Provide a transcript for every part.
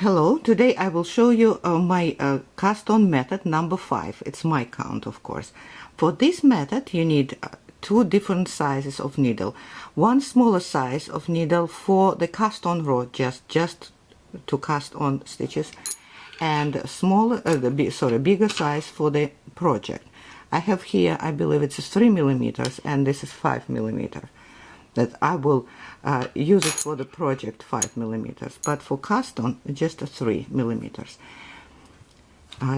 Hello, today I will show you my cast on method number 5. It's my count, of course. For this method you need two different sizes of needle. One smaller size of needle for the cast on row, just to cast on stitches, and smaller, bigger size for the project. I have here, I believe it's 3 millimeters, and this is 5 millimeters. That I will use it for the project 5 millimeters, but for cast on just 3 millimeters.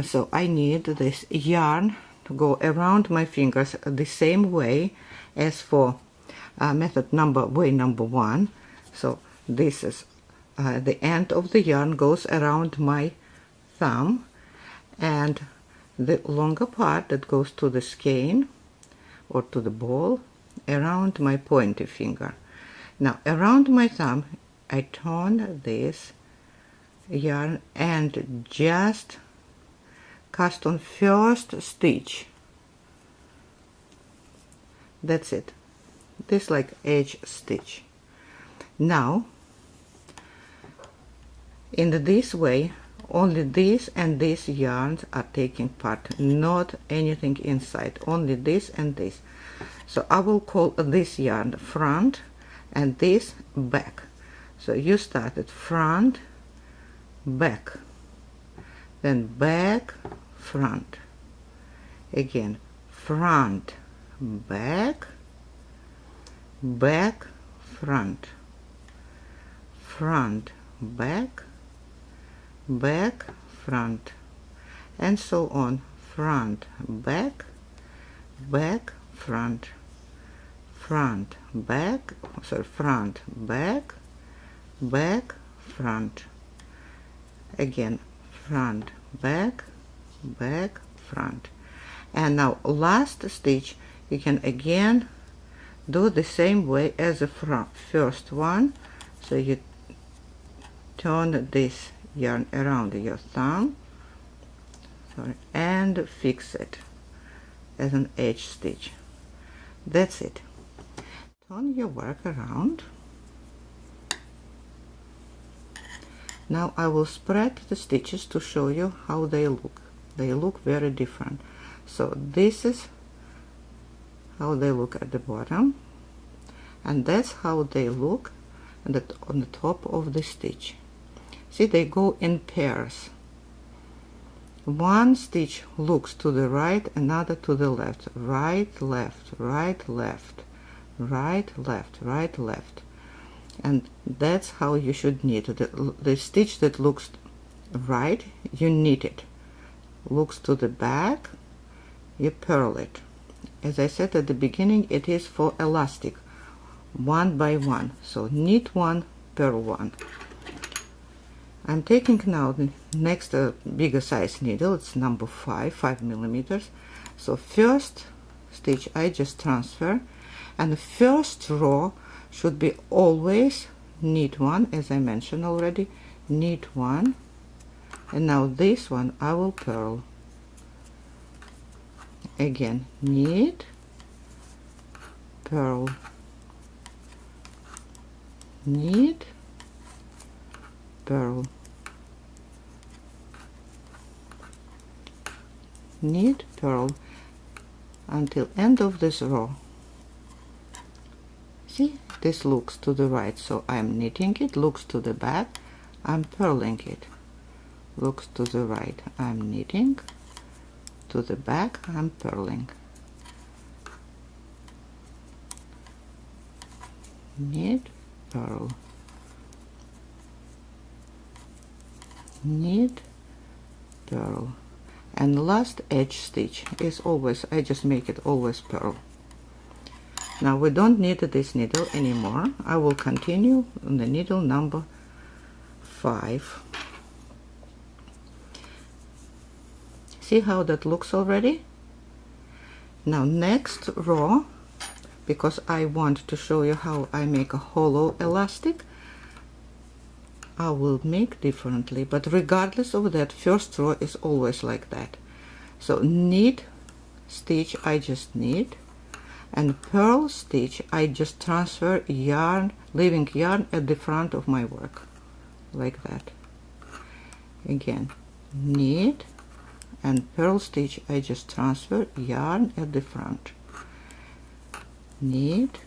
So I need this yarn to go around my fingers the same way as for way number 1. So this is the end of the yarn goes around my thumb, and the longer part that goes to the skein or to the ball around my pointer finger. Now around my thumb I turn this yarn and just cast on first stitch. That's it. This like edge stitch. Now in this way only this and this yarns are taking part, not anything inside, only this and this. So I will call this yarn front and this back. So you started front, back, then back, front, again front, back, back, front, front, back, back, front, and so on. Front, back, back, front, front, back, front, back, back, front, again front, back, back, front. And now last stitch you can again do the same way as the first one. So you turn this yarn around your thumb, and fix it as an edge stitch. That's it. Turn your work around. Now I will spread the stitches to show you how they look. They look very different. So this is how they look at the bottom, and that's how they look on the top of the stitch. See, they go in pairs. One stitch looks to the right, another to the left, right, left, right, left, right, left, right, left. And that's how you should knit. The stitch that looks right, you knit it. Looks to the back, you purl it. As I said at the beginning, it is for elastic, one by one. So knit one, purl one. I'm taking now the next bigger size needle. It's number 5 millimeters. So first stitch I just transfer, and the first row should be always knit one, as I mentioned already, knit one, and now this one I will purl. Again knit, purl, knit, purl, knit, purl until end of this row. See, this looks to the right, so I'm knitting it, looks to the back, I'm purling it, looks to the right, I'm knitting, to the back, I'm purling, knit, purl, knit, purl, and last edge stitch is always, I just make it always purl. Now we don't need this needle anymore. I will continue on the needle number 5. See how that looks already? Now next row, because I want to show you how I make a hollow elastic, I will make differently, but regardless of that, first row is always like that. So knit stitch, I just knit, and purl stitch, I just transfer yarn, leaving yarn at the front of my work, like that. Again, knit and purl stitch, I just transfer yarn at the front, knit,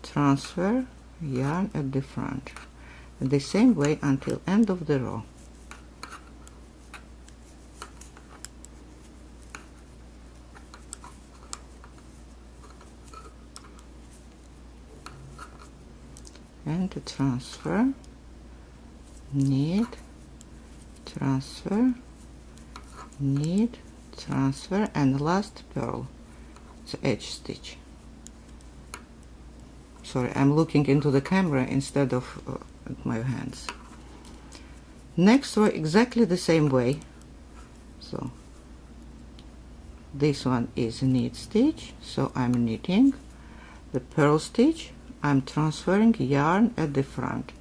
transfer yarn at the front, the same way until end of the row. And to transfer, knit, transfer, knit, transfer, and last purl, it's edge stitch. Sorry, I'm looking into the camera instead of at my hands. Next row exactly the same way. So this one is knit stitch, so I'm knitting. The purl stitch, I'm transferring yarn at the front,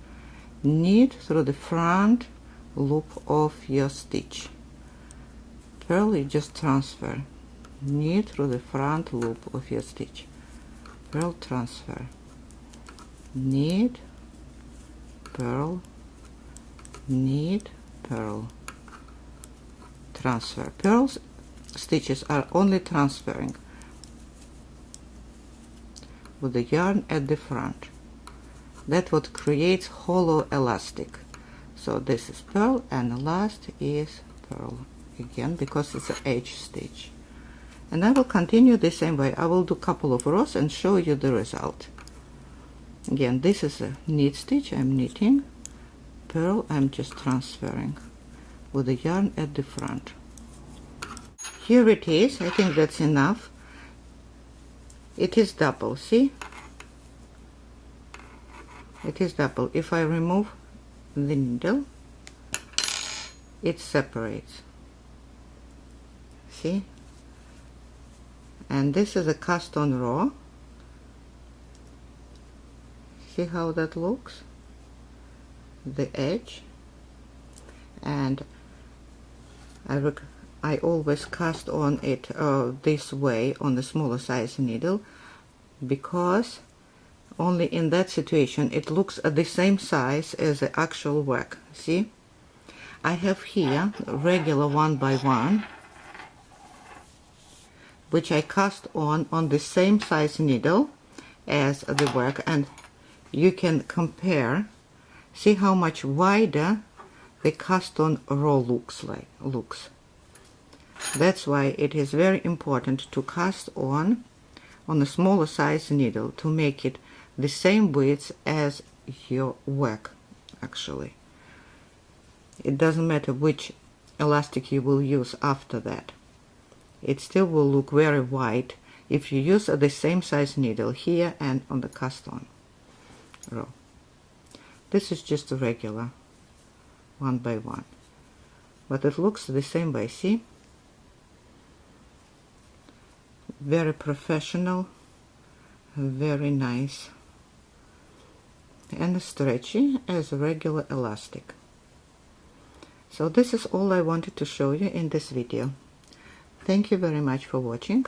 knit through the front loop of your stitch, purl, you just transfer, knit through the front loop of your stitch, purl, transfer, knit, purl, knit, purl, transfer. Purl stitches are only transferring with the yarn at the front. That's what creates hollow elastic. So this is purl and the last is purl again because it's an edge stitch. And I will continue the same way. I will do a couple of rows and show you the result. Again, this is a knit stitch, I'm knitting, purl, I'm just transferring with the yarn at the front. Here it is, I think that's enough. It is double, see? It is double. If I remove the needle, it separates. See? And this is a cast on row. See how that looks? The edge. And I always cast on it this way on the smaller size needle, because only in that situation it looks at the same size as the actual work. See, I have here regular 1x1, which I cast on the same size needle as the work, and you can compare, see how much wider the cast on row looks. That's why it is very important to cast on a smaller size needle to make it the same width as your work. Actually, it doesn't matter which elastic you will use after that, it still will look very wide if you use the same size needle here and on the cast on row. This is just a regular 1x1, but it looks the same way. See, very professional, very nice, and stretchy as a regular elastic. So this is all I wanted to show you in this video. Thank you very much for watching.